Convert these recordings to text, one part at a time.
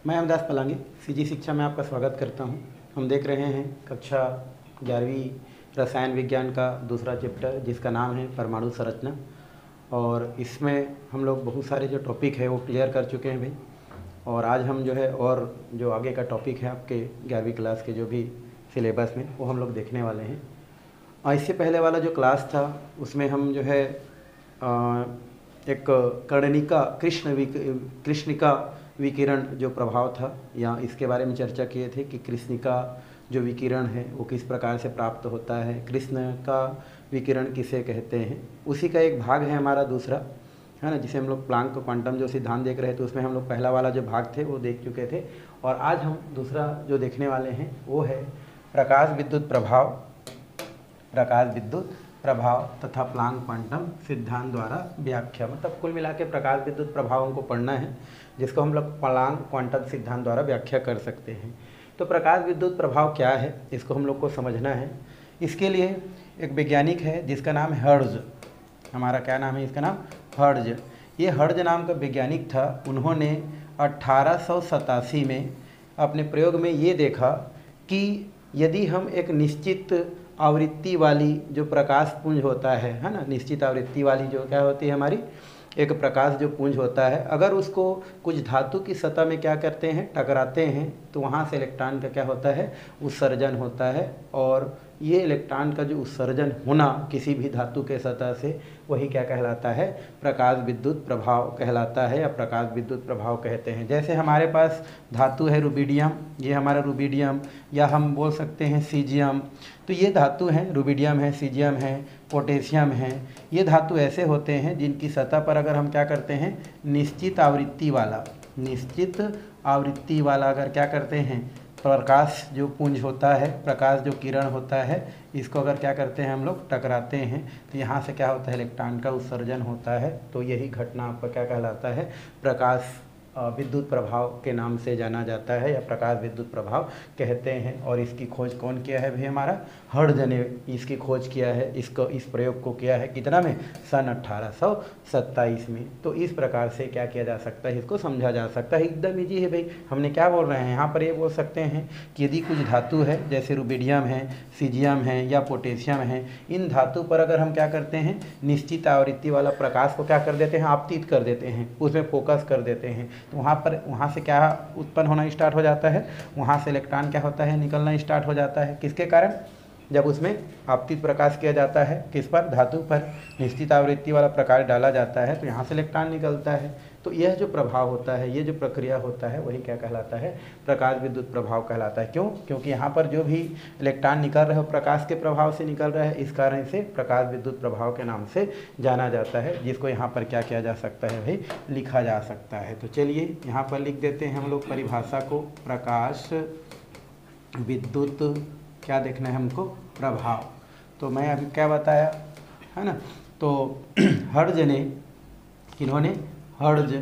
मैं अमदास पलांगी सीजी शिक्षा में आपका स्वागत करता हूं। हम देख रहे हैं कक्षा 11वीं रसायन विज्ञान का दूसरा चैप्टर जिसका नाम है परमाणु संरचना। और इसमें हम लोग बहुत सारे जो टॉपिक है वो क्लियर कर चुके हैं भाई। और आज हम जो है और जो आगे का टॉपिक है आपके 11वीं क्लास के जो भी सिलेबस में वो हम लोग देखने वाले हैं। और इससे पहले वाला जो क्लास था उसमें हम जो है एक कर्णिका कृष्णिका विकिरण जो प्रभाव था या इसके बारे में चर्चा किए थे कि कृष्णिका जो विकिरण है वो किस प्रकार से प्राप्त होता है, कृष्ण का विकिरण किसे कहते हैं, उसी का एक भाग है हमारा दूसरा, है ना, जिसे हम लोग प्लांक क्वांटम जो सिद्धांत देख रहे थे उसमें हम लोग पहला वाला जो भाग थे वो देख चुके थे। और आज हम दूसरा जो देखने वाले हैं वो है प्रकाश विद्युत प्रभाव तथा प्लांक क्वांटम सिद्धांत द्वारा व्याख्या। मतलब कुल मिला के प्रकाश विद्युत प्रभावों को पढ़ना है जिसको हम लोग प्लांक क्वांटम सिद्धांत द्वारा व्याख्या कर सकते हैं। तो प्रकाश विद्युत प्रभाव क्या है इसको हम लोग को समझना है। इसके लिए एक वैज्ञानिक है जिसका नाम है हर्ट्ज। हमारा क्या नाम है इसका नाम? हर्ट्ज। ये हर्ट्ज नाम का वैज्ञानिक था। उन्होंने 1887 में अपने प्रयोग में ये देखा कि यदि हम एक निश्चित आवृत्ति वाली जो प्रकाश पुंज होता है ना, निश्चित आवृत्ति वाली जो क्या होती है हमारी एक प्रकाश जो पुंज होता है, अगर उसको कुछ धातु की सतह में क्या करते हैं, टकराते हैं, तो वहाँ से इलेक्ट्रॉन का क्या होता है, उत्सर्जन होता है। और ये इलेक्ट्रॉन का जो उत्सर्जन होना किसी भी धातु के सतह से वही क्या कहलाता है, प्रकाश विद्युत प्रभाव कहलाता है या प्रकाश विद्युत प्रभाव कहते हैं। जैसे हमारे पास धातु है रुबिडियम, ये हमारा रुबिडियम, या हम बोल सकते हैं सीजियम। तो ये धातु हैं, रुबिडियम है, सीजियम है, पोटेशियम है। ये धातु ऐसे होते हैं जिनकी सतह पर अगर हम क्या करते हैं, निश्चित आवृत्ति वाला अगर क्या करते हैं, प्रकाश जो पुंज होता है, प्रकाश जो किरण होता है, इसको अगर क्या करते हैं हम लोग टकराते हैं तो यहाँ से क्या होता है, इलेक्ट्रॉन का उत्सर्जन होता है। तो यही घटना आपका क्या कहलाता है, प्रकाश विद्युत प्रभाव के नाम से जाना जाता है या प्रकाश विद्युत प्रभाव कहते हैं। और इसकी खोज कौन किया है भाई, हमारा हर्ट्ज ने इसकी खोज किया है। इस प्रयोग को किया है कितना में, सन 1827 में। तो इस प्रकार से क्या किया जा सकता है, इसको समझा जा सकता है। एकदम ईजी है भाई। हमने क्या बोल रहे हैं यहाँ पर, ये बोल सकते हैं कि यदि कुछ धातु है जैसे रुबिडियम है, सीजियम है या पोटेशियम है, इन धातु पर अगर हम क्या करते हैं, निश्चित आवृत्ति वाला प्रकाश को क्या कर देते हैं, आपतित कर देते हैं, उसमें फोकस कर देते हैं, तो वहाँ से क्या उत्पन्न होना स्टार्ट हो जाता है, वहाँ से इलेक्ट्रॉन क्या होता है, निकलना स्टार्ट हो जाता है। किसके कारण? जब उसमें आपतित प्रकाश किया जाता है, किस पर, धातु पर, निश्चित आवृत्ति वाला प्रकाश डाला जाता है तो यहाँ से इलेक्ट्रॉन निकलता है। तो यह जो प्रभाव होता है, ये जो प्रक्रिया होता है वही क्या कहलाता है, प्रकाश विद्युत प्रभाव कहलाता है। क्यों? क्योंकि यहाँ पर जो भी इलेक्ट्रॉन निकल रहे हो प्रकाश के प्रभाव से निकल रहा है, इस कारण से प्रकाश विद्युत प्रभाव के नाम से जाना जाता है, जिसको यहाँ पर क्या किया जा सकता है भाई, लिखा जा सकता है। तो चलिए यहाँ पर लिख देते हैं हम लोग परिभाषा को, प्रकाश विद्युत क्या देखना है हमको, प्रभाव। तो मैं अभी क्या बताया है ना, तो हर्ट्ज ने, किन्होंने, हर्ट्ज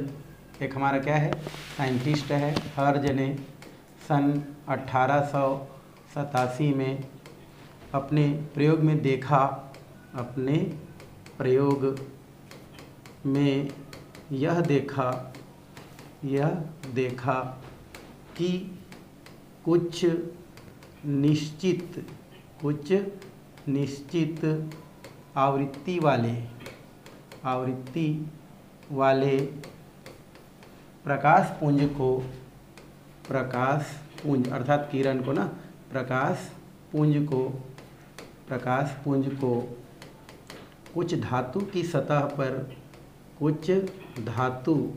एक हमारा क्या है, साइंटिस्ट है। हर्ट्ज ने सन 1887 में अपने प्रयोग में यह देखा कि कुछ निश्चित आवृत्ति वाले प्रकाश पुंज अर्थात किरण को ना, प्रकाश पुंज को कुछ धातु की सतह पर, कुछ धातु,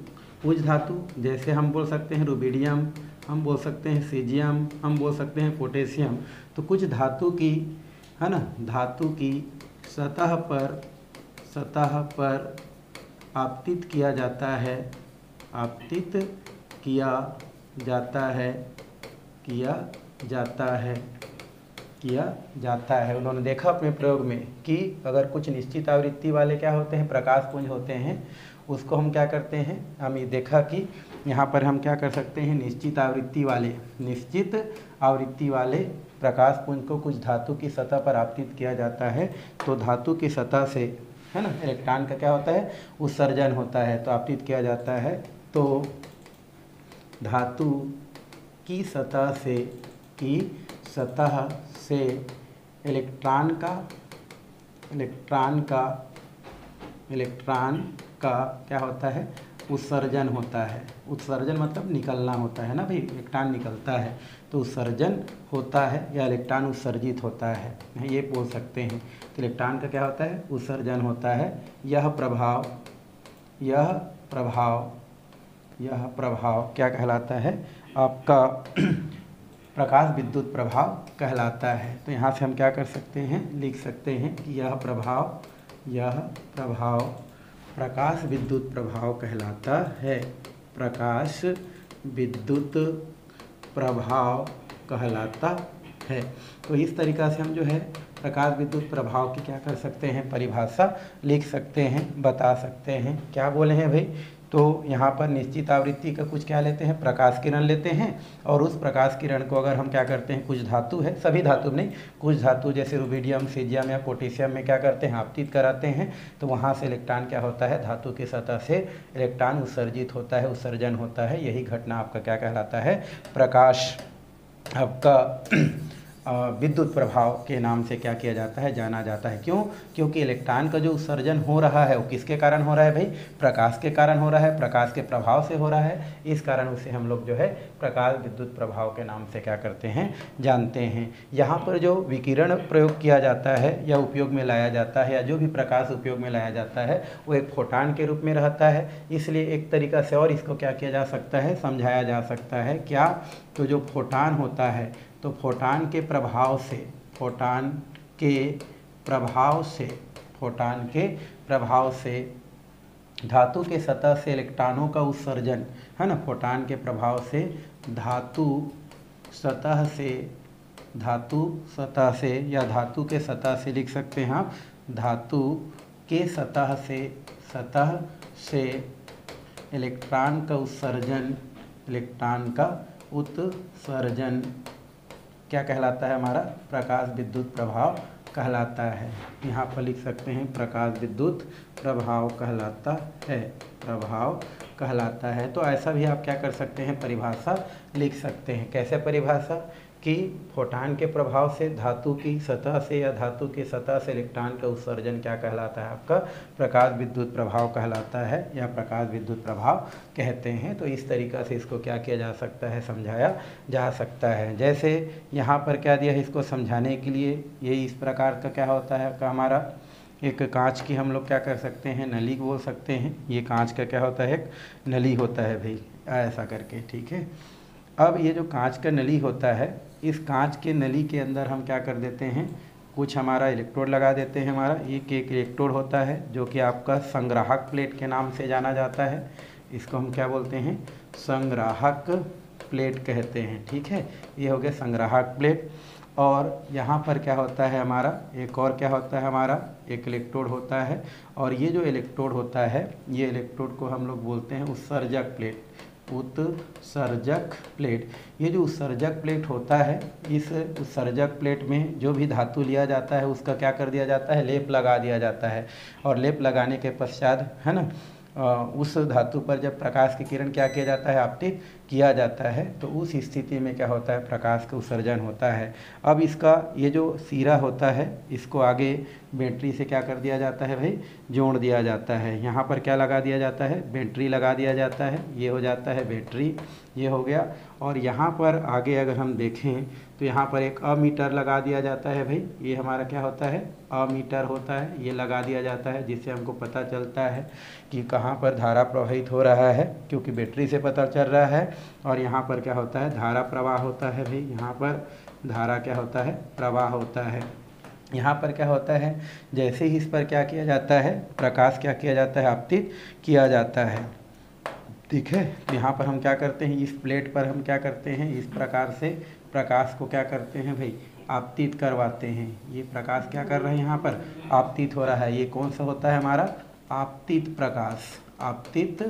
जैसे हम बोल सकते हैं रुबिडियम, हम बोल सकते हैं सीजियम, हम बोल सकते हैं पोटेशियम। तो कुछ धातु की, है ना, धातु की सतह पर आपतित किया जाता है। उन्होंने देखा अपने प्रयोग में कि अगर कुछ निश्चित आवृत्ति वाले क्या होते हैं, प्रकाश पुंज होते हैं, उसको हम क्या करते हैं, हम ये देखा कि यहाँ पर हम क्या कर सकते हैं, निश्चित आवृत्ति वाले प्रकाश पुंज को कुछ धातु की सतह पर आपतित किया जाता है। तो धातु की सतह से, है ना, इलेक्ट्रॉन का क्या होता है, उत्सर्जन होता है, तो आपतित किया जाता है। तो धातु की सतह से इलेक्ट्रॉन का क्या होता है, उत्सर्जन होता है। उत्सर्जन मतलब निकलना होता है ना भाई, इलेक्ट्रॉन निकलता है तो उत्सर्जन होता है या इलेक्ट्रॉन उत्सर्जित होता है, ये बोल सकते हैं। तो इलेक्ट्रॉन का क्या होता है, उत्सर्जन होता है। यह प्रभाव क्या कहलाता है, आपका प्रकाश विद्युत प्रभाव कहलाता है। तो यहाँ से हम क्या कर सकते हैं, लिख सकते हैं कि यह प्रभाव प्रकाश विद्युत प्रभाव कहलाता है। प्रकाश विद्युत प्रभाव कहलाता है। तो इस तरीक़ा से हम जो है प्रकाश विद्युत प्रभाव की क्या कर सकते हैं, परिभाषा लिख सकते हैं, बता सकते हैं। क्या बोले हैं भाई, तो यहाँ पर निश्चित आवृत्ति का कुछ क्या लेते हैं, प्रकाश किरण लेते हैं, और उस प्रकाश किरण को अगर हम क्या करते हैं, कुछ धातु है, सभी धातु नहीं, कुछ धातु जैसे रुबिडियम, सीजियम या पोटेशियम में क्या करते हैं, आपतित कराते हैं, तो वहाँ से इलेक्ट्रॉन क्या होता है, धातु की सतह से इलेक्ट्रॉन उत्सर्जित होता है, उत्सर्जन होता है। यही घटना आपका क्या कहलाता है, प्रकाश आपका विद्युत प्रभाव के नाम से क्या किया जाता है, जाना जाता है। क्यों, क्योंकि इलेक्ट्रॉन का जो उत्सर्जन हो रहा है वो किसके कारण हो रहा है भाई, प्रकाश के कारण हो रहा है, प्रकाश के प्रभाव से हो रहा है। इस कारण उसे हम लोग जो है प्रकाश विद्युत प्रभाव के नाम से क्या करते हैं, जानते हैं। यहाँ पर जो विकिरण प्रयोग किया जाता है या उपयोग में लाया जाता है, या जो भी प्रकाश उपयोग में लाया जाता है, वो एक फोटान के रूप में रहता है। इसलिए एक तरीक़ा से और इसको क्या किया जा सकता है, समझाया जा सकता है। क्या, तो जो फोटान होता है, तो फोटान के प्रभाव से धातु के सतह से इलेक्ट्रॉनों का उत्सर्जन है ना, फोटान के प्रभाव से धातु सतह से या धातु के सतह से लिख सकते हैं आप, धातु के सतह से इलेक्ट्रॉन का उत्सर्जन क्या कहलाता है, हमारा प्रकाश विद्युत प्रभाव कहलाता है। यहाँ पर लिख सकते हैं प्रकाश विद्युत प्रभाव कहलाता है। तो ऐसा भी आप क्या कर सकते हैं, परिभाषा लिख सकते हैं। कैसे परिभाषा, कि फोटान के प्रभाव से धातु की सतह से या धातु के सतह से इलेक्ट्रॉन का उत्सर्जन क्या कहलाता है, आपका प्रकाश विद्युत प्रभाव कहलाता है, या प्रकाश विद्युत प्रभाव कहते हैं। तो इस तरीक़ा से इसको क्या किया जा सकता है, समझाया जा सकता है। जैसे यहाँ पर क्या दिया है, इसको समझाने के लिए ये इस प्रकार का क्या होता है, का हमारा एक कांच की हम लोग क्या कर सकते हैं, नली बोल सकते हैं। ये कांच का क्या होता है, एक नली होता है भाई, ऐसा करके, ठीक है। अब ये जो कांच का नली होता है, इस कांच के नली के अंदर हम क्या कर देते हैं, कुछ हमारा इलेक्ट्रोड लगा देते हैं। हमारा एक इलेक्ट्रोड होता है जो कि आपका संग्राहक प्लेट के नाम से जाना जाता है। इसको हम क्या बोलते हैं, संग्राहक प्लेट कहते हैं, ठीक है। ये हो गया संग्राहक प्लेट। और यहाँ पर क्या होता है हमारा, एक और क्या होता है, हमारा एक इलेक्ट्रोड होता है, और ये जो इलेक्ट्रोड होता है, ये इलेक्ट्रोड को हम लोग बोलते हैं उत्सर्जक प्लेट। उत्सर्जक प्लेट, ये जो उत्सर्जक प्लेट होता है, इस उत्सर्जक प्लेट में जो भी धातु लिया जाता है उसका क्या कर दिया जाता है, लेप लगा दिया जाता है। और लेप लगाने के पश्चात है ना, उस धातु पर जब प्रकाश की किरण क्या किया जाता है, आपतित किया जाता है, तो उस स्थिति में क्या होता है, प्रकाश का उत्सर्जन होता है। अब इसका ये जो सिरा होता है, इसको आगे बैटरी से क्या कर दिया जाता है भाई, जोड़ दिया जाता है। यहाँ पर क्या लगा दिया जाता है, बैटरी लगा दिया जाता है। ये हो जाता है बैटरी, ये हो गया। और यहाँ पर आगे अगर हम देखें तो यहाँ पर एक अमीटर लगा दिया जाता है भाई। ये हमारा क्या होता है, अमीटर होता है, ये लगा दिया जाता है, जिससे हमको पता चलता है कि कहाँ पर धारा प्रवाहित हो रहा है, क्योंकि बैटरी से पता चल रहा है। और यहाँ पर क्या होता है, धारा प्रवाह होता है भाई। यहाँ पर धारा क्या होता है, प्रवाह होता है। यहाँ पर क्या होता है, जैसे ही इस पर क्या किया जाता है, प्रकाश क्या किया जाता है, आपतित किया जाता है, ठीक है। तो यहाँ पर हम क्या करते हैं, इस प्लेट पर हम क्या करते हैं, इस प्रकार से प्रकाश को क्या करते हैं भाई, आपतित करवाते हैं। ये प्रकाश क्या कर रहे हैं, यहाँ पर आपतित हो रहा है। ये कौन सा होता है हमारा, आपतित प्रकाश। आपतित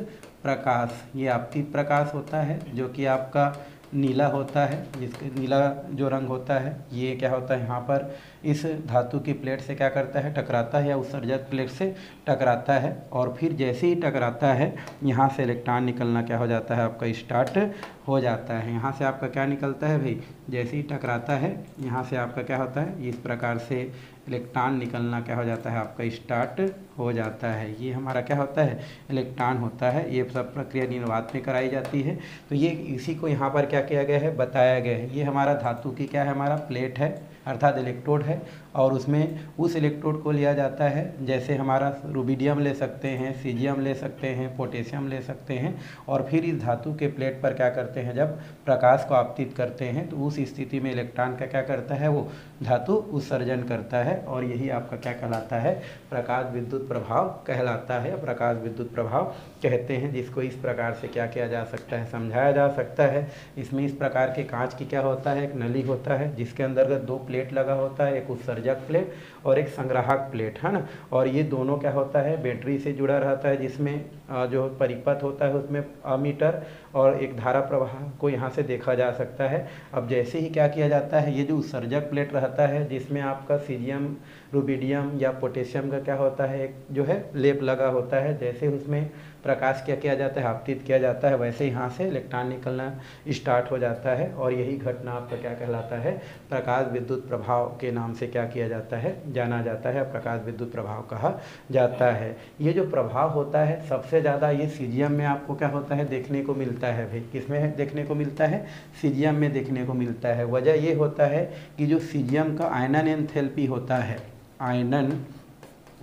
प्रकाश, ये आपतित प्रकाश होता है, जो कि आपका नीला होता है, जिसके नीला जो रंग होता है ये क्या होता है यहाँ पर इस धातु की प्लेट से क्या करता है, टकराता है या उत्सर्जक प्लेट से टकराता है। और फिर जैसे ही टकराता है यहाँ से इलेक्ट्रॉन निकलना क्या हो जाता है, आपका स्टार्ट हो जाता है। यहाँ से आपका क्या निकलता है भाई, जैसे ही टकराता है यहाँ से आपका क्या होता है, इस प्रकार से इलेक्ट्रॉन निकलना क्या हो जाता है, आपका स्टार्ट हो जाता है। ये हमारा क्या होता है, इलेक्ट्रॉन होता है। ये सब प्रक्रिया निर्वात में कराई जाती है। तो ये इसी को यहाँ पर क्या किया गया है, बताया गया है। ये हमारा धातु की क्या है, हमारा प्लेट है अर्थात इलेक्ट्रोड है, और उसमें उस इलेक्ट्रोड को लिया जाता है, जैसे हमारा रुबिडियम ले सकते हैं, सीजियम ले सकते हैं, पोटेशियम ले सकते हैं, और फिर इस धातु के प्लेट पर क्या करते हैं, जब प्रकाश को आपतित करते हैं तो उस स्थिति में इलेक्ट्रॉन का क्या करता है, वो धातु उत्सर्जन करता है। और यही आपका क्या कहलाता है, प्रकाश विद्युत प्रभाव कहलाता है, प्रकाश विद्युत प्रभाव कहते हैं, जिसको इस प्रकार से क्या किया जा सकता है, समझाया जा सकता है। इसमें इस प्रकार के कांच की क्या होता है, एक नली होता है जिसके अंतर्गत दो प्लेट लगा होता है, एक उत्सर्जक प्लेट और एक संग्राहक प्लेट, है ना। और ये दोनों क्या होता है, बैटरी से जुड़ा रहता है, जिसमें जो परिपथ होता है उसमें अमीटर और एक धारा प्रवाह को यहाँ से देखा जा सकता है। अब जैसे ही क्या किया जाता है, ये जो उत्सर्जक प्लेट रहता है जिसमें आपका सीरियम, रुबिडियम या पोटेशियम का क्या होता है, एक जो है लेप लगा होता है, जैसे उसमें प्रकाश क्या किया जाता है, आपतित किया जाता है, वैसे यहाँ से इलेक्ट्रॉन निकलना स्टार्ट हो जाता है। और यही घटना आपका क्या कहलाता है, प्रकाश विद्युत प्रभाव के नाम से क्या किया जाता है, जाना जाता है, प्रकाश विद्युत प्रभाव कहा जाता है। ये जो प्रभाव होता है सबसे ज़्यादा ये सीजियम में आपको क्या होता है, देखने को मिलता है भाई। किसमें देखने को मिलता है, सीजियम में देखने को मिलता है। वजह ये होता है कि जो सीजियम का आयनन एंथैल्पी होता है, आयनन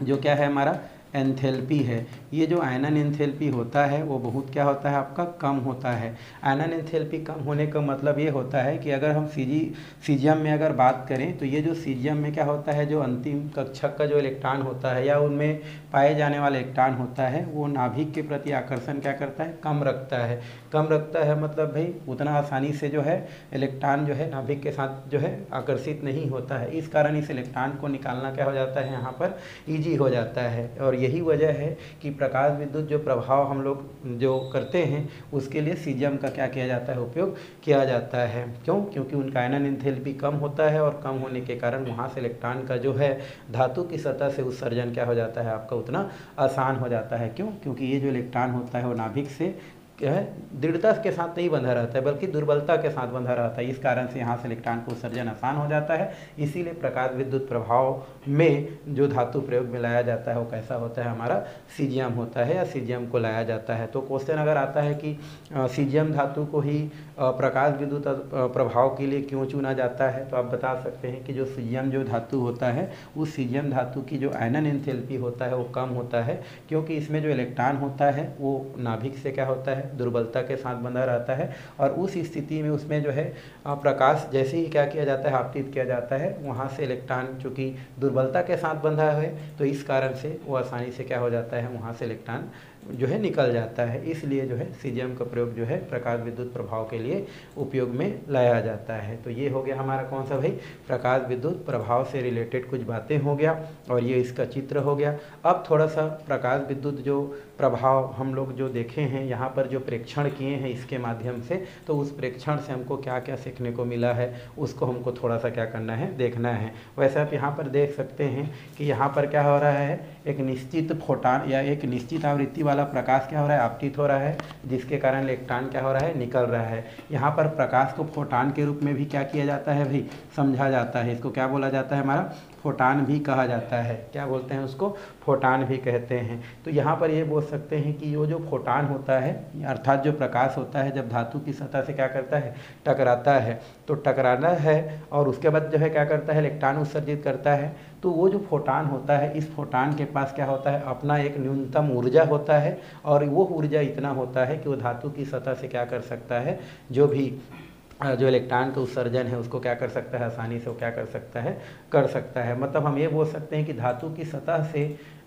जो क्या है हमारा एंथैल्पी है, ये जो आयनन एंथैल्पी होता है वो बहुत क्या होता है, आपका कम होता है। आयनन एंथैल्पी कम होने का मतलब ये होता है कि अगर हम सीजियम में अगर बात करें तो ये जो सीजियम में क्या होता है, जो अंतिम कक्षक का जो इलेक्ट्रॉन होता है या उनमें पाए जाने वाला इलेक्ट्रॉन होता है, वो नाभिक के प्रति आकर्षण क्या करता है, कम रखता है। कम रखता है मतलब भाई उतना आसानी से जो है इलेक्ट्रॉन जो है नाभिक के साथ जो है आकर्षित नहीं होता है। इस कारण इस इलेक्ट्रॉन को निकालना क्या हो जाता है, यहाँ पर ईजी हो जाता है। और यही वजह है कि प्रकाश विद्युत जो प्रभाव हम लोग जो करते हैं उसके लिए सीजियम का क्या किया जाता है, उपयोग किया जाता है। क्यों, क्योंकि उनका आयनन एंथैल्पी कम होता है और कम होने के कारण वहाँ से इलेक्ट्रॉन का जो है धातु की सतह से उत्सर्जन क्या हो जाता है, आपका उतना आसान हो जाता है। क्यों, क्योंकि ये जो इलेक्ट्रॉन होता है वो नाभिक से क्या है, दृढ़ता के साथ नहीं बंधा रहता है बल्कि दुर्बलता के साथ बंधा रहता है। इस कारण से यहाँ से इलेक्ट्रॉन को उत्सर्जन आसान हो जाता है। इसीलिए प्रकाश विद्युत प्रभाव में जो धातु प्रयोग में लाया जाता है वो कैसा होता है, हमारा सीजियम होता है या सीजियम को लाया जाता है। तो क्वेश्चन अगर आता है कि सीजियम धातु को ही प्रकाश विद्युत प्रभाव के लिए क्यों चुना जाता है, तो आप बता सकते हैं कि जो सीजियम जो धातु होता है उस सीजियम धातु की जो आयनन एंथैल्पी होता है वो कम होता है, क्योंकि इसमें जो इलेक्ट्रॉन होता है वो नाभिक से क्या होता है, दुर्बलता के साथ बंधा रहता है। और उस स्थिति में उसमें जो है प्रकाश जैसे ही क्या किया जाता है, आपतित किया जाता है, वहाँ से इलेक्ट्रॉन चूँकि दुर्बलता के साथ बंधा है तो इस कारण से वो आसानी से क्या हो जाता है, वहाँ से इलेक्ट्रॉन जो है निकल जाता है। इसलिए जो है सीजियम का प्रयोग जो है प्रकाश विद्युत प्रभाव के लिए उपयोग में लाया जाता है। तो ये हो गया हमारा कौन सा भाई, प्रकाश विद्युत प्रभाव से रिलेटेड कुछ बातें हो गया और ये इसका चित्र हो गया। अब थोड़ा सा प्रकाश विद्युत जो प्रभाव हम लोग जो देखे हैं यहाँ पर जो प्रेक्षण किए हैं इसके माध्यम से, तो उस प्रेक्षण से हमको क्या क्या सीखने को मिला है उसको हमको थोड़ा सा क्या करना है, देखना है। वैसे आप यहाँ पर देख सकते हैं कि यहाँ पर क्या हो रहा है, एक निश्चित फोटान या एक निश्चित आवृत्ति वाला प्रकाश क्या हो रहा है, आपतित हो रहा है, जिसके कारण इलेक्ट्रॉन क्या हो रहा है, निकल रहा है। यहाँ पर प्रकाश को फोटान के रूप में भी क्या किया जाता है भाई, समझा जाता है। इसको क्या बोला जाता है, हमारा फोटान भी कहा जाता है। क्या बोलते हैं उसको, फोटान भी कहते हैं। तो यहाँ पर ये बोल सकते हैं कि ये जो फोटान होता है अर्थात जो प्रकाश होता है जब धातु की सतह से क्या करता है, टकराता है, तो टकराना है और उसके बाद जो है क्या करता है, इलेक्ट्रॉन उत्सर्जित करता है। तो वो जो फोटान होता है, इस फोटान के पास क्या होता है, अपना एक न्यूनतम ऊर्जा होता है और वो ऊर्जा इतना होता है कि वो धातु की सतह से क्या कर सकता है, जो इलेक्ट्रॉन का उत्सर्जन है उसको क्या कर सकता है, आसानी से वो क्या कर सकता है, मतलब हम ये बोल सकते हैं कि धातु की सतह से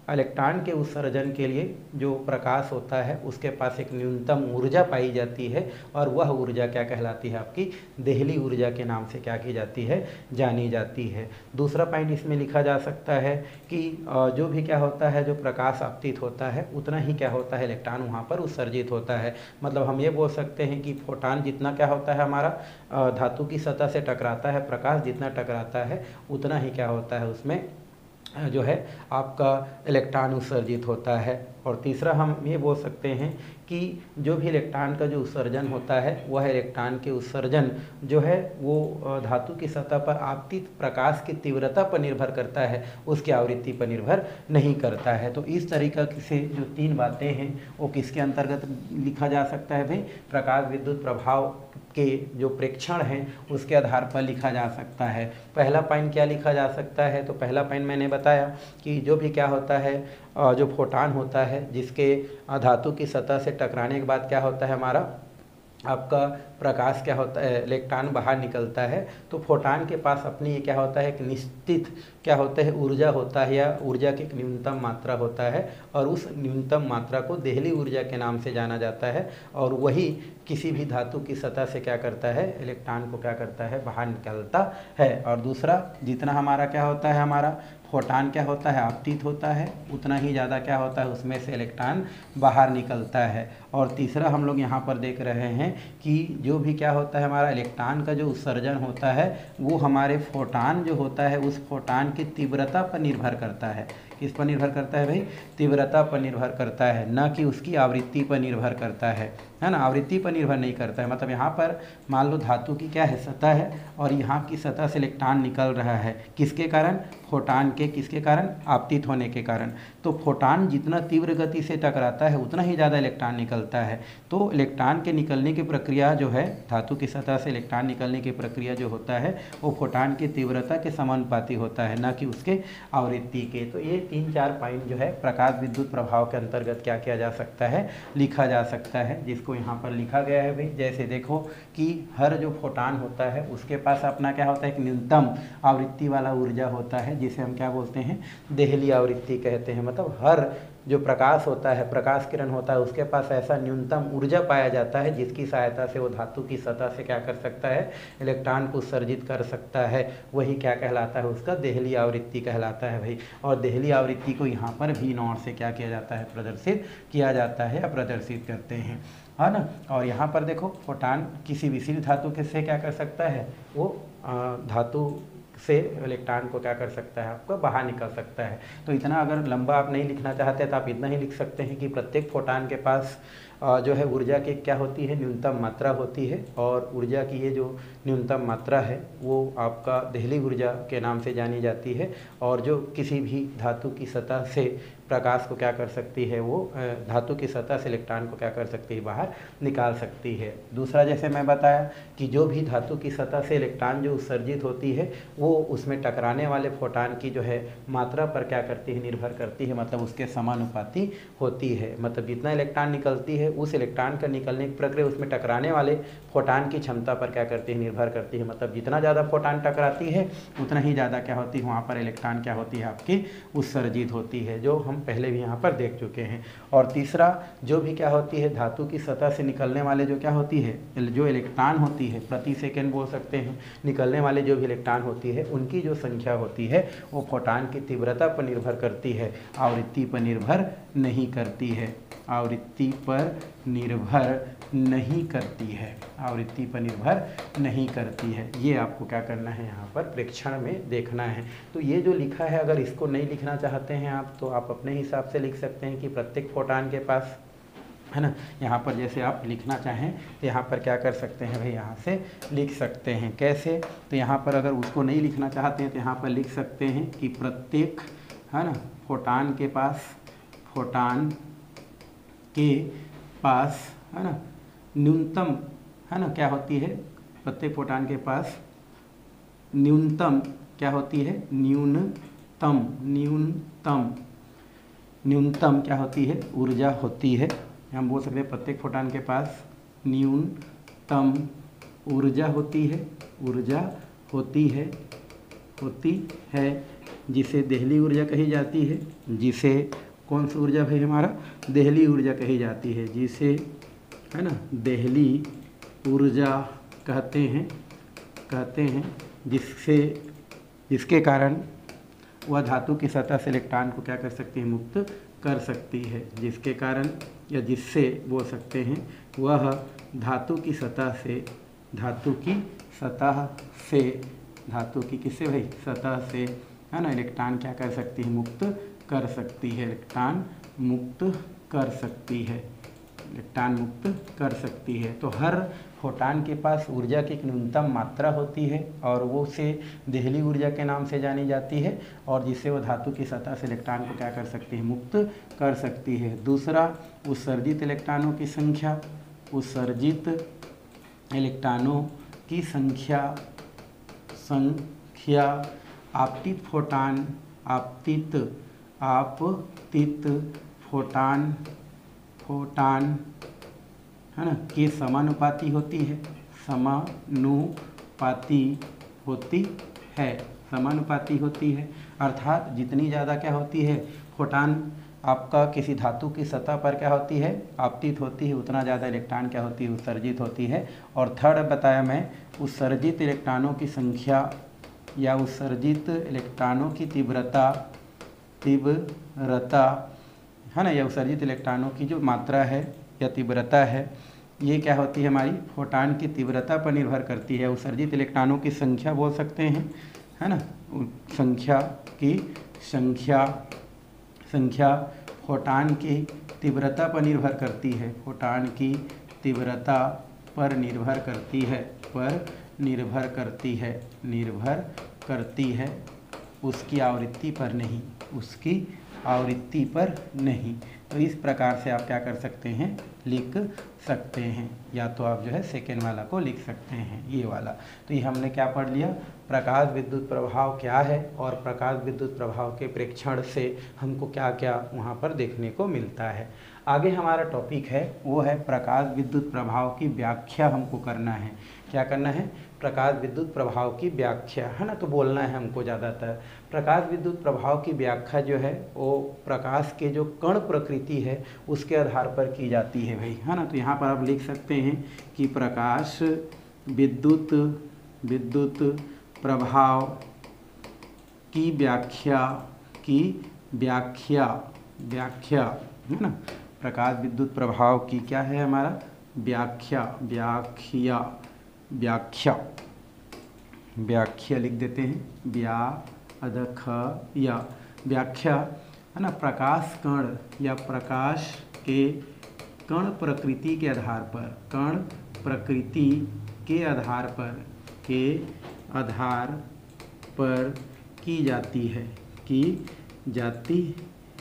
इलेक्ट्रॉन के उत्सर्जन के लिए जो प्रकाश होता है उसके पास एक न्यूनतम ऊर्जा पाई जाती है और वह ऊर्जा क्या कहलाती है, आपकी देहली ऊर्जा के नाम से क्या की जाती है, जानी जाती है। दूसरा पॉइंट इसमें लिखा जा सकता है कि जो भी क्या होता है, जो प्रकाश आपतित होता है उतना ही क्या होता है, इलेक्ट्रॉन वहाँ पर उत्सर्जित होता है। मतलब हम ये बोल सकते हैं कि फोटॉन जितना क्या होता है हमारा धातु की सतह से टकराता है, प्रकाश जितना टकराता है उतना ही क्या होता है, उसमें जो है आपका इलेक्ट्रॉन उत्सर्जित होता है। और तीसरा हम ये बोल सकते हैं कि जो भी इलेक्ट्रॉन का जो उत्सर्जन होता है वह इलेक्ट्रॉन के उत्सर्जन जो है वो धातु की सतह पर आपतित प्रकाश की तीव्रता पर निर्भर करता है, उसकी आवृत्ति पर निर्भर नहीं करता है। तो इस तरीक़ा से जो तीन बातें हैं वो किसके अंतर्गत लिखा जा सकता है भाई, प्रकाश विद्युत प्रभाव के जो प्रेक्षण हैं उसके आधार पर लिखा जा सकता है। पहला पॉइंट क्या लिखा जा सकता है, तो पहला पॉइंट मैंने बताया कि जो भी क्या होता है, जो फोटॉन होता है जिसके धातु की सतह से टकराने के बाद क्या होता है हमारा आपका प्रकाश क्या होता है, इलेक्ट्रॉन बाहर निकलता है। तो फोटॉन के पास अपनी क्या होता है, एक निश्चित क्या होता है ऊर्जा होता है या ऊर्जा की एक न्यूनतम मात्रा होता है और उस न्यूनतम मात्रा को देहली ऊर्जा के नाम से जाना जाता है और वही किसी भी धातु की सतह से क्या करता है, इलेक्ट्रॉन को क्या करता है, बाहर निकलता है। और दूसरा जितना हमारा क्या होता है, हमारा फोटॉन क्या होता है, आपतित होता है, उतना ही ज़्यादा क्या होता है उसमें से इलेक्ट्रॉन बाहर निकलता है। और तीसरा हम लोग यहाँ पर देख रहे हैं कि जो भी क्या होता है हमारा इलेक्ट्रॉन का जो उत्सर्जन होता है वो हमारे फोटॉन जो होता है उस फोटॉन की तीव्रता पर निर्भर करता है। किस पर निर्भर करता है भाई, तीव्रता पर निर्भर करता है, न कि उसकी आवृत्ति पर निर्भर करता है ना, आवृत्ति पर निर्भर नहीं करता है। मतलब यहाँ पर मान लो धातु की क्या है, सतह है और यहाँ की सतह से इलेक्ट्रॉन निकल रहा है, किसके कारण, फोटॉन के किसके कारण, आपतित होने के कारण। तो फोटॉन जितना तीव्र गति से टकराता है उतना ही ज़्यादा इलेक्ट्रॉन निकलता है। तो इलेक्ट्रॉन के निकलने की प्रक्रिया जो है, धातु की सतह से इलेक्ट्रॉन निकलने की प्रक्रिया जो होता है वो फोटॉन की तीव्रता के समानुपाती होता है, न कि उसके आवृत्ति के। तो ये 3-4 पॉइंट जो है प्रकाश विद्युत प्रभाव के अंतर्गत क्या किया जा सकता है, लिखा जा सकता है, जिसको यहाँ पर लिखा गया है भाई। जैसे देखो कि हर जो फोटॉन होता है उसके पास अपना क्या होता है, एक न्यूनतम आवृत्ति वाला ऊर्जा होता है जिसे हम क्या बोलते हैं, देहली आवृत्ति कहते हैं। मतलब हर जो प्रकाश होता है, प्रकाश किरण होता है, उसके पास ऐसा न्यूनतम ऊर्जा पाया जाता है जिसकी सहायता से वो धातु की सतह से क्या कर सकता है, इलेक्ट्रॉन को उत्सर्जित कर सकता है। वही क्या कहलाता है, उसका देहली आवृत्ति कहलाता है भाई। और देहली आवृत्ति को यहाँ पर V नॉट से क्या किया जाता है, प्रदर्शित किया जाता है या प्रदर्शित करते हैं, है ना। और यहाँ पर देखो फोटॉन किसी विशिष्ट धातु के से क्या कर सकता है, वो धातु से इलेक्ट्रॉन को क्या कर सकता है, आपको बाहर निकल सकता है। तो इतना अगर लंबा आप नहीं लिखना चाहते तो आप इतना ही लिख सकते हैं कि प्रत्येक फोटॉन के पास जो है ऊर्जा की क्या होती है, न्यूनतम मात्रा होती है। और ऊर्जा की ये जो न्यूनतम मात्रा है वो आपका देहली ऊर्जा के नाम से जानी जाती है और जो किसी भी धातु की सतह से प्रकाश को क्या कर सकती है, वो धातु की सतह से इलेक्ट्रॉन को क्या कर सकती है, बाहर निकाल सकती है। दूसरा जैसे मैं बताया कि जो भी धातु की सतह से इलेक्ट्रॉन जो उत्सर्जित होती है वो उसमें टकराने वाले फोटॉन की जो है मात्रा पर क्या करती है, निर्भर करती है, मतलब उसके समानुपाती होती है। मतलब जितना इलेक्ट्रॉन निकलती है उस इलेक्ट्रॉन का निकलने की प्रक्रिया उसमें टकराने वाले फोटॉन की क्षमता पर क्या करती है, निर्भर करती है। मतलब जितना ज़्यादा फोटॉन टकराती है उतना ही ज़्यादा क्या होती है, वहाँ पर इलेक्ट्रॉन क्या होती है, आपकी उत्सर्जित होती है, जो हम पहले भी यहाँ पर देख चुके हैं। और तीसरा जो भी क्या होती है, धातु की सतह से निकलने वाले जो क्या होती है, जो इलेक्ट्रॉन होती है, प्रति सेकंड बोल सकते हैं, निकलने वाले जो भी इलेक्ट्रॉन होती है उनकी जो संख्या होती है वो फोटॉन की तीव्रता पर निर्भर करती है, आवृत्ति पर निर्भर नहीं करती है, आवृत्ति पर निर्भर नहीं करती है, आवृत्ति पर निर्भर नहीं करती है। ये आपको क्या करना है, यहाँ पर प्रेक्षण में देखना है। तो ये जो लिखा है, अगर इसको नहीं लिखना चाहते हैं आप तो आप अपने हिसाब से लिख सकते हैं कि प्रत्येक फोटॉन के पास, है ना। यहाँ पर जैसे आप लिखना चाहें तो यहाँ पर क्या कर सकते हैं भाई, यहाँ से लिख सकते हैं। कैसे, तो यहाँ पर अगर उसको नहीं लिखना चाहते हैं तो यहाँ पर लिख सकते हैं कि प्रत्येक, है ना, फोटॉन के पास, फोटॉन के पास, है ना, न्यूनतम, है ना, क्या होती है, प्रत्येक फोटॉन के पास न्यूनतम क्या होती है, न्यूनतम, न्यूनतम, न्यूनतम क्या होती है, ऊर्जा होती है। हम बोल सकते हैं प्रत्येक फोटॉन के पास न्यूनतम ऊर्जा होती है, ऊर्जा होती है, होती है। जिसे देहली ऊर्जा कही जाती है, जिसे कौन सी ऊर्जा भाई हमारा देहली ऊर्जा कही जाती है, जिसे है ना देहली ऊर्जा कहते हैं जिसके कारण वह धातु की सतह से इलेक्ट्रॉन को क्या कर सकती है, मुक्त कर सकती है, जिसके कारण या जिससे बोल सकते हैं वह धातु की किससे भाई सतह से है ना इलेक्ट्रॉन क्या कर सकती है, मुक्त कर सकती है, इलेक्ट्रॉन मुक्त कर सकती है। तो हर फोटान के पास ऊर्जा की एक न्यूनतम मात्रा होती है और वो उसे देहली ऊर्जा के नाम से जानी जाती है, और जिससे वो धातु की सतह से इलेक्ट्रॉन को क्या कर सकती है, मुक्त कर सकती है। दूसरा, उत्सर्जित इलेक्ट्रॉनों की संख्या आपतित फोटान है ना के समानुपाती होती है। अर्थात जितनी ज़्यादा क्या होती है फोटान आपका किसी धातु की सतह पर क्या होती है, आपतित होती है, उतना ज़्यादा इलेक्ट्रॉन क्या होती है, उत्सर्जित होती है। और थर्ड बताया मैं, उत्सर्जित इलेक्ट्रॉनों की संख्या या उत्सर्जित इलेक्ट्रॉनों की तीव्रता है ना, या उत्सर्जित इलेक्ट्रॉनों की जो मात्रा है या तीव्रता है, ये क्या होती है हमारी फोटान की तीव्रता पर निर्भर करती है। उत्सर्जित इलेक्ट्रॉनों की संख्या बोल सकते हैं, है ना, संख्या फोटान की तीव्रता पर निर्भर करती है, फोटान की तीव्रता पर निर्भर करती है, उसकी आवृत्ति पर नहीं। तो इस प्रकार से आप क्या कर सकते हैं, लिख सकते हैं, या तो आप जो है सेकेंड वाला को लिख सकते हैं, ये वाला। तो ये हमने क्या पढ़ लिया, प्रकाश विद्युत प्रभाव क्या है और प्रकाश विद्युत प्रभाव के प्रेक्षण से हमको क्या क्या वहाँ पर देखने को मिलता है। आगे हमारा टॉपिक है वो है प्रकाश विद्युत प्रभाव की व्याख्या हमको करना है। क्या करना है, प्रकाश विद्युत प्रभाव की व्याख्या, है ना, तो बोलना है हमको ज़्यादातर। प्रकाश विद्युत प्रभाव की व्याख्या जो है वो प्रकाश के जो कण प्रकृति है उसके आधार पर की जाती है भाई, है ना। तो यहाँ पर आप लिख सकते हैं कि प्रकाश विद्युत प्रभाव की व्याख्या है ना, प्रकाश विद्युत प्रभाव की क्या है हमारा व्याख्या लिख देते हैं, व्याख्या है ना, प्रकाश कण या प्रकाश के कण प्रकृति के आधार पर की जाती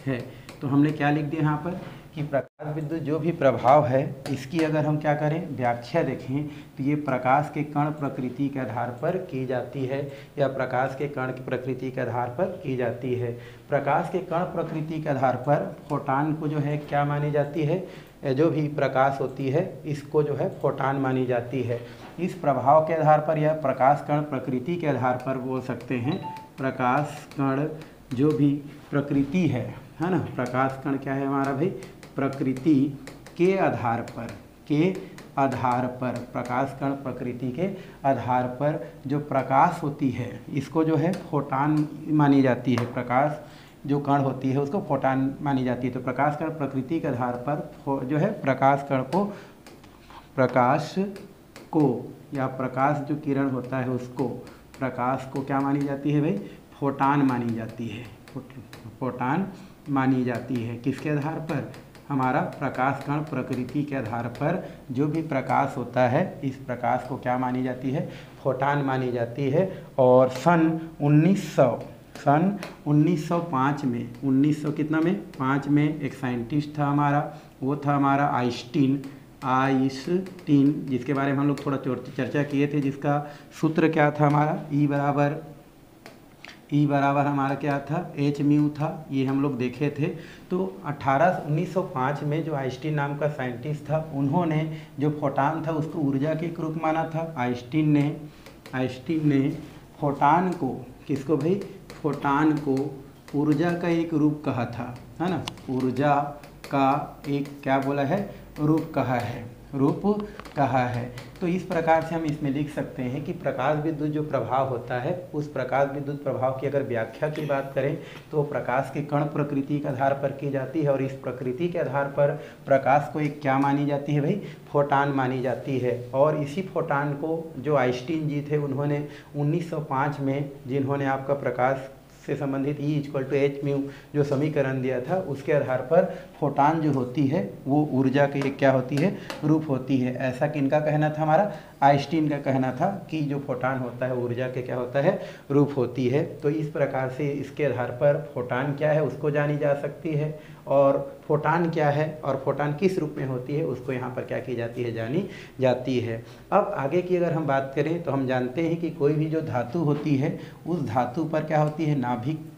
है। तो हमने क्या लिख दिया यहाँ पर कि प्रकाश विद्युत जो भी प्रभाव है इसकी अगर हम क्या करें व्याख्या देखें तो ये प्रकाश के कण प्रकृति के आधार पर की जाती है, या प्रकाश के कण की प्रकृति के आधार पर की जाती है। प्रकाश के कण प्रकृति के आधार पर फोटान को जो है क्या मानी जाती है, जो भी प्रकाश होती है इसको जो है फोटान मानी जाती है। इस प्रभाव के आधार पर या प्रकाश कण प्रकृति के आधार पर बोल सकते हैं प्रकाश कण जो भी प्रकृति है ना, प्रकाश कण क्या है हमारा भाई, प्रकृति के आधार पर प्रकाश कण प्रकृति के आधार पर जो प्रकाश होती है इसको जो है फोटान मानी जाती है। प्रकाश जो कण होती है उसको फोटान मानी जाती है। तो प्रकाश कण प्रकृति के आधार पर जो है प्रकाश कण को, प्रकाश को या प्रकाश जो किरण होता है उसको, प्रकाश को क्या मानी जाती है भाई, फोटान मानी जाती है। फोटान मानी जाती है किसके आधार पर, हमारा प्रकाश कण प्रकृति के आधार पर जो भी प्रकाश होता है इस प्रकाश को क्या मानी जाती है, फोटान मानी जाती है। और सन 1905 में 5 में एक साइंटिस्ट था हमारा, वो था हमारा आइंस्टीन, जिसके बारे में हम लोग थोड़ा चर्चा किए थे, जिसका सूत्र क्या था हमारा, E बराबर हमारा क्या था, h म्यू था, ये हम लोग देखे थे। तो 1905 में जो आइंस्टीन नाम का साइंटिस्ट था उन्होंने जो फोटान था उसको ऊर्जा के एक रूप माना था। आइंस्टीन ने फोटान को, किसको भाई, फोटान को ऊर्जा का एक रूप कहा था, है ना, ऊर्जा का एक क्या बोला है, रूप कहा है, रूप कहा है। तो इस प्रकार से हम इसमें लिख सकते हैं कि प्रकाश विद्युत जो प्रभाव होता है, उस प्रकाश विद्युत प्रभाव की अगर व्याख्या की बात करें तो प्रकाश के कण प्रकृति के आधार पर की जाती है, और इस प्रकृति के आधार पर प्रकाश को एक क्या मानी जाती है भाई, फोटान मानी जाती है। और इसी फोटान को जो आइंस्टीन जी थे उन्होंने 1905 में, जिन्होंने आपका प्रकाश से संबंधित E=hμ जो समीकरण दिया था, उसके आधार पर फोटान जो होती है वो ऊर्जा की एक क्या होती है, रूप होती है। ऐसा किनका कहना था, हमारा आइंस्टीन का कहना था कि जो फोटान होता है ऊर्जा के क्या होता है, रूप होती है। तो इस प्रकार से इसके आधार पर फोटान क्या है उसको जानी जा सकती है, और फोटान क्या है और फोटान किस रूप में होती है उसको यहाँ पर क्या की जाती है, जानी जाती है। अब आगे की अगर हम बात करें तो हम जानते हैं कि कोई भी जो धातु होती है उस धातु पर क्या होती है, नाभिक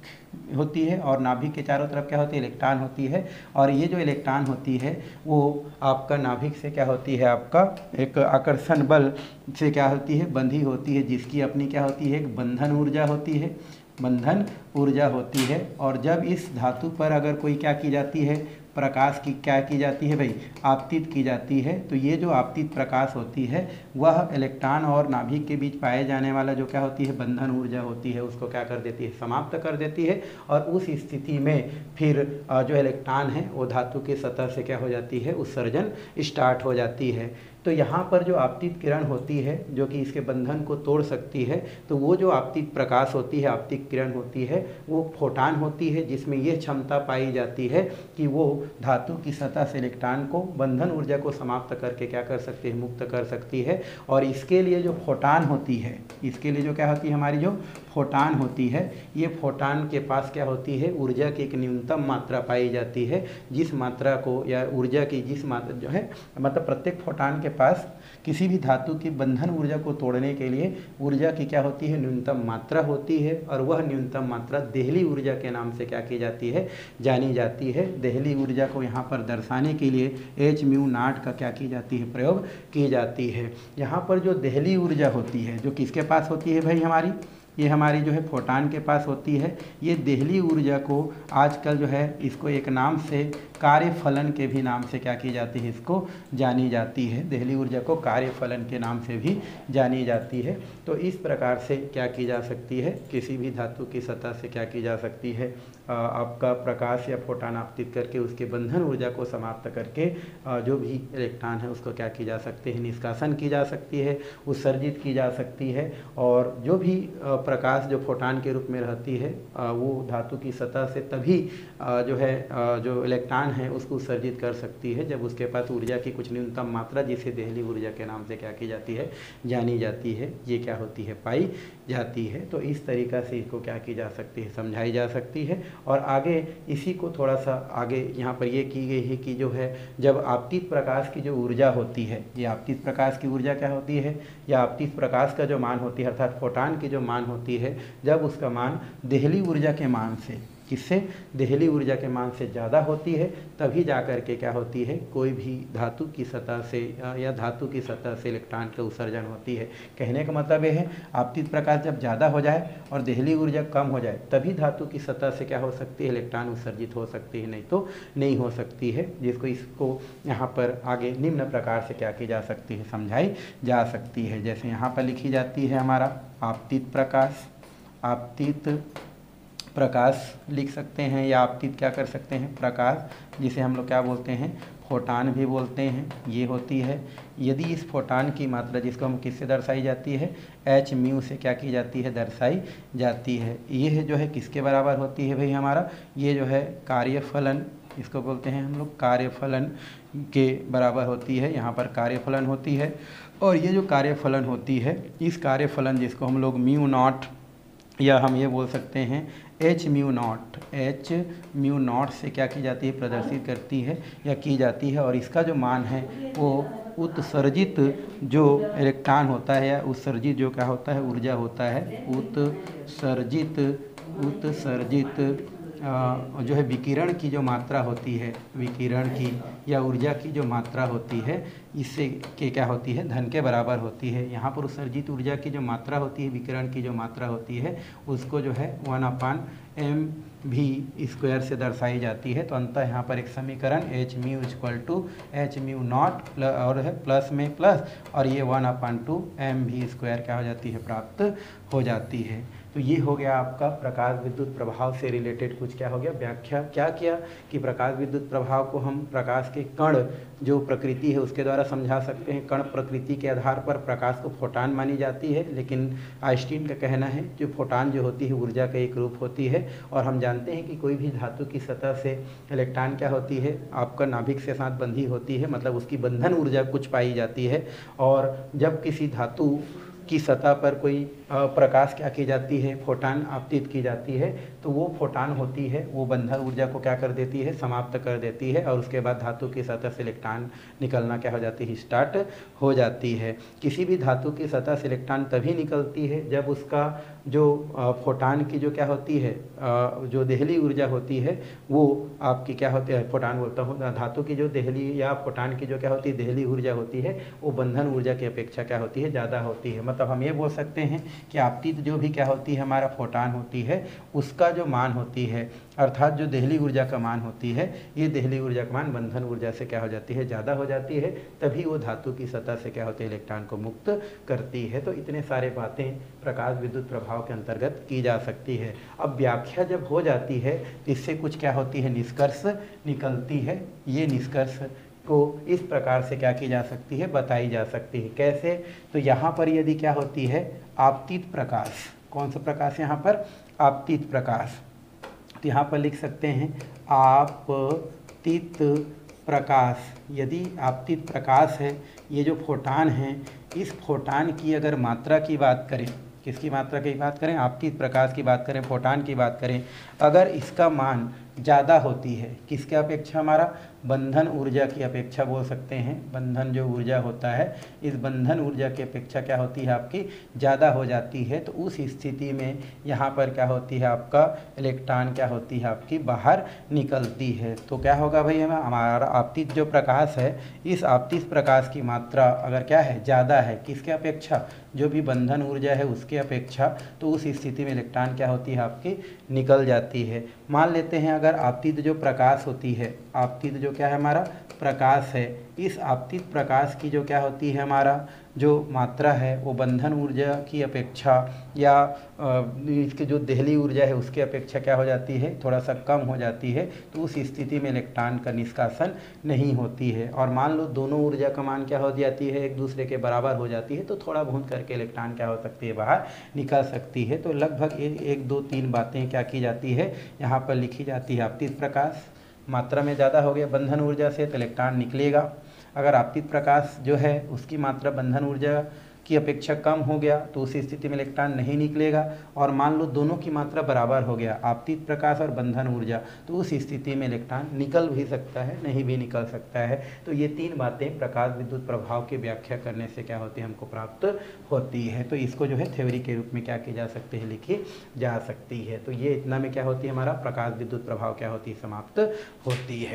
होती है, और नाभिक के चारों तरफ क्या होती है, इलेक्ट्रॉन होती है। और ये जो इलेक्ट्रॉन होती है वो आपका नाभिक से क्या होती है, आपका एक आकर्षण बल से क्या होती है, बंधी होती है, जिसकी अपनी क्या होती है, एक बंधन ऊर्जा होती है, बंधन ऊर्जा होती है। और जब इस धातु पर अगर कोई क्या की जाती है, प्रकाश की क्या की जाती है भाई, आपतित की जाती है, तो ये जो आपतित प्रकाश होती है वह इलेक्ट्रॉन और नाभिक के बीच पाए जाने वाला जो क्या होती है, बंधन ऊर्जा होती है, उसको क्या कर देती है, समाप्त कर देती है। और उस स्थिति में फिर जो इलेक्ट्रॉन है वो धातु के सतह से क्या हो जाती है, उत्सर्जन स्टार्ट हो जाती है। तो यहाँ पर जो आपतित किरण होती है जो कि इसके बंधन को तोड़ सकती है, तो वो जो आपतित प्रकाश होती है, आपतित किरण होती है, वो फोटान होती है, जिसमें ये क्षमता पाई जाती है कि वो धातु की सतह से इलेक्ट्रॉन को, बंधन ऊर्जा को समाप्त करके क्या कर सकती है, मुक्त कर सकती है। और इसके लिए जो फोटान होती है, इसके लिए जो क्या होती है, हमारी जो फोटान होती है, ये फोटान के पास क्या होती है, ऊर्जा की एक न्यूनतम मात्रा पाई जाती है, जिस मात्रा को या ऊर्जा की जिस मात्रा जो है, मतलब प्रत्येक फोटान के पास किसी भी धातु की बंधन ऊर्जा को तोड़ने के लिए ऊर्जा की क्या होती है, न्यूनतम मात्रा होती है। और वह न्यूनतम मात्रा देहली ऊर्जा के नाम से क्या की जाती है, जानी जाती है। देहली ऊर्जा को यहाँ पर दर्शाने के लिए hμ0 का क्या की जाती है, प्रयोग की जाती है। यहाँ पर जो देहली ऊर्जा होती है जो किसके पास होती है भाई, हमारी ये हमारी जो है फोटान के पास होती है। ये देहली ऊर्जा को आजकल जो है इसको एक नाम से कार्यफलन के भी नाम से क्या की जाती है, इसको जानी जाती है। देहली ऊर्जा को कार्यफलन के नाम से भी जानी जाती है। तो इस प्रकार से क्या की जा सकती है, किसी भी धातु की सतह से क्या की जा सकती है, आपका प्रकाश या फोटान आपतित करके उसके बंधन ऊर्जा को समाप्त करके जो भी इलेक्ट्रॉन है उसको क्या की जा सकती है, निष्कासन की जा सकती है, उत्सर्जित की जा सकती है। और जो भी प्रकाश जो फोटान के रूप में रहती है वो धातु की सतह से तभी जो है जो इलेक्ट्रॉन है उसको उत्सर्जित कर सकती है जब उसके पास ऊर्जा की कुछ न्यूनतम मात्रा, जिसे देहली ऊर्जा के नाम से क्या की जाती है, जानी जाती है, ये क्या होती है, पाई जाती है। तो इस तरीक़ा से इसको क्या की जा सकती है, समझाई जा सकती है। और आगे इसी को थोड़ा सा आगे यहाँ पर ये की गई है कि जो है जब आपतित प्रकाश की जो ऊर्जा होती है, ये आपतित प्रकाश की ऊर्जा क्या होती है, या आपतित प्रकाश का जो मान होती है अर्थात फोटान की जो मान होती है, जब उसका मान देहली ऊर्जा के मान से, किससे, देहली ऊर्जा के मान से ज़्यादा होती है, तभी जा कर के क्या होती है, कोई भी धातु की सतह से या धातु की सतह से इलेक्ट्रॉन का उत्सर्जन होती है। कहने का मतलब ये है आपतित प्रकाश जब ज़्यादा हो जाए और देहली ऊर्जा कम हो जाए तभी धातु की सतह से क्या हो सकती है, इलेक्ट्रॉन उत्सर्जित हो सकती है, नहीं तो नहीं हो सकती है। जिसको इसको यहाँ पर आगे निम्न प्रकार से क्या की जा सकती है, समझाई जा सकती है। जैसे यहाँ पर लिखी जाती है हमारा आपतित प्रकाश, आपतित प्रकाश लिख सकते हैं, या आपतित क्या कर सकते हैं, प्रकाश, जिसे हम लोग क्या बोलते हैं, फोटान भी बोलते हैं, ये होती है। यदि इस फोटान की मात्रा जिसको हम किससे दर्शाई जाती है, hμ से क्या की जाती है, दर्शाई जाती है। ये जो है किसके बराबर होती है भाई, हमारा ये जो है कार्यफलन, इसको बोलते हैं हम लोग कार्यफलन के बराबर होती है। यहाँ पर कार्यफलन होती है, और ये जो कार्यफलन होती है, इस कार्यफलन जिसको हम लोग μ0 या हम ये बोल सकते हैं hμ0 से क्या की जाती है, प्रदर्शित करती है या की जाती है। और इसका जो मान है वो उत्सर्जित जो इलेक्ट्रॉन होता है या उत्सर्जित जो क्या होता है, ऊर्जा होता है, उत्सर्जित जो है विकिरण की जो मात्रा होती है, विकिरण की या ऊर्जा की जो मात्रा होती है, इससे के क्या होती है, धन के बराबर होती है। यहाँ पर उत्सर्जित ऊर्जा की जो मात्रा होती है, विकिरण की जो मात्रा होती है, उसको जो है 1/mv² से दर्शाई जाती है। तो अंततः यहाँ पर एक समीकरण hμ = hμ0 और है प्लस में प्लस, और ये 1/2mv² क्या हो जाती है, प्राप्त हो जाती है। तो ये हो गया आपका प्रकाश विद्युत प्रभाव से रिलेटेड कुछ क्या हो गया, व्याख्या। क्या किया कि प्रकाश विद्युत प्रभाव को हम प्रकाश के कण जो प्रकृति है उसके द्वारा समझा सकते हैं। कण प्रकृति के आधार पर प्रकाश को फोटान मानी जाती है, लेकिन आइंस्टीन का कहना है जो फोटान जो होती है ऊर्जा का एक रूप होती है। और हम जानते हैं कि कोई भी धातु की सतह से इलेक्ट्रॉन क्या होती है, आपका नाभिक से साथ बंधी होती है, मतलब उसकी बंधन ऊर्जा कुछ पाई जाती है। और जब किसी धातु की सतह पर कोई प्रकाश क्या की जाती है, फोटान आपतित की जाती है, तो वो फोटान होती है वो बंधन ऊर्जा को क्या कर देती है, समाप्त कर देती है। और उसके बाद धातु की सतह से इलेक्ट्रॉन निकलना क्या हो जाती है, स्टार्ट हो जाती है। किसी भी धातु की सतह से इलेक्ट्रॉन तभी निकलती है जब उसका जो फोटान की जो क्या होती है, जो देहली ऊर्जा होती है वो आपकी क्या होती है, फोटान बोलता हूँ, धातु की जो देहली या फोटान की जो क्या होती है, देहली ऊर्जा होती है, वो बंधन ऊर्जा की अपेक्षा क्या होती है, ज़्यादा होती है। मतलब हम ये बोल सकते हैं कि आपतित जो भी क्या होती है हमारा फोटान होती है, उसका जो मान होती है, अर्थात जो देहली ऊर्जा का मान होती है, ये देहली ऊर्जा का मान बंधन ऊर्जा से क्या हो जाती है, ज़्यादा हो जाती है। तभी वो धातु की सतह से क्या होती है, इलेक्ट्रॉन को मुक्त करती है। तो इतने सारे बातें प्रकाश विद्युत प्रभाव के अंतर्गत की जा सकती है। अब व्याख्या जब हो जाती है, इससे कुछ क्या होती है, निष्कर्ष निकलती है। ये निष्कर्ष को इस प्रकार से क्या की जा सकती है, बताई जा सकती है। कैसे? तो यहाँ पर यदि क्या होती है, आपतित प्रकाश, कौन सा प्रकाश यहाँ पर, आपतित प्रकाश, तो यहाँ पर लिख सकते हैं आपतित प्रकाश। यदि आपतित प्रकाश है, ये जो फोटान है, इस फोटान की अगर मात्रा की बात करें, किसकी मात्रा की बात करें, आपतित प्रकाश की बात करें, फोटान की बात करें, अगर इसका मान ज़्यादा होती है, किसके अपेक्षा, हमारा बंधन ऊर्जा की अपेक्षा बोल सकते हैं। बंधन जो ऊर्जा होता है, इस बंधन ऊर्जा की अपेक्षा क्या होती है, आपकी ज़्यादा हो जाती है। तो उस स्थिति में यहाँ पर क्या होती है, आपका इलेक्ट्रॉन क्या होती है, आपकी बाहर निकलती है। तो क्या होगा भाई, हमारा आपतित जो प्रकाश है, इस आपतित प्रकाश की मात्रा अगर क्या है, ज़्यादा है, किसके अपेक्षा, जो भी बंधन ऊर्जा है उसके अपेक्षा, तो उस स्थिति में इलेक्ट्रॉन क्या होती है, आपकी निकल जाती है। मान लेते हैं अगर आपतित जो प्रकाश होती है, आपतित जो क्या है हमारा प्रकाश है, इस आपतित प्रकाश की जो क्या होती है, हमारा जो मात्रा है वो बंधन ऊर्जा की अपेक्षा या इसके जो देहली ऊर्जा है उसकी अपेक्षा क्या हो जाती है, थोड़ा सा कम हो जाती है। तो उस स्थिति में इलेक्ट्रॉन का निष्कासन नहीं होती है। और मान लो दोनों ऊर्जा का मान क्या हो जाती है, एक दूसरे के बराबर हो जाती है, तो थोड़ा बहुत करके इलेक्ट्रॉन क्या हो सकती है, बाहर निकल सकती है। तो लगभग 1 2 3 बातें क्या की जाती है, यहाँ पर लिखी जाती है। आपतित प्रकाश मात्रा में ज़्यादा हो गया बंधन ऊर्जा से, तो इलेक्ट्रॉन निकलेगा। अगर आपतित प्रकाश जो है उसकी मात्रा बंधन ऊर्जा की अपेक्षा कम हो गया, तो उस स्थिति में इलेक्ट्रॉन नहीं निकलेगा। और मान लो दोनों की मात्रा बराबर हो गया, आपतित प्रकाश और बंधन ऊर्जा, तो उस स्थिति में इलेक्ट्रॉन निकल भी सकता है, नहीं भी निकल सकता है। तो ये 3 बातें प्रकाश विद्युत प्रभाव की व्याख्या करने से क्या होती है, हमको प्राप्त होती है। तो इसको जो है थ्योरी के रूप में क्या की जा सकती है, लिखी जा सकती है। तो ये इतना में क्या होती है, हमारा प्रकाश विद्युत प्रभाव क्या होती है, समाप्त होती है।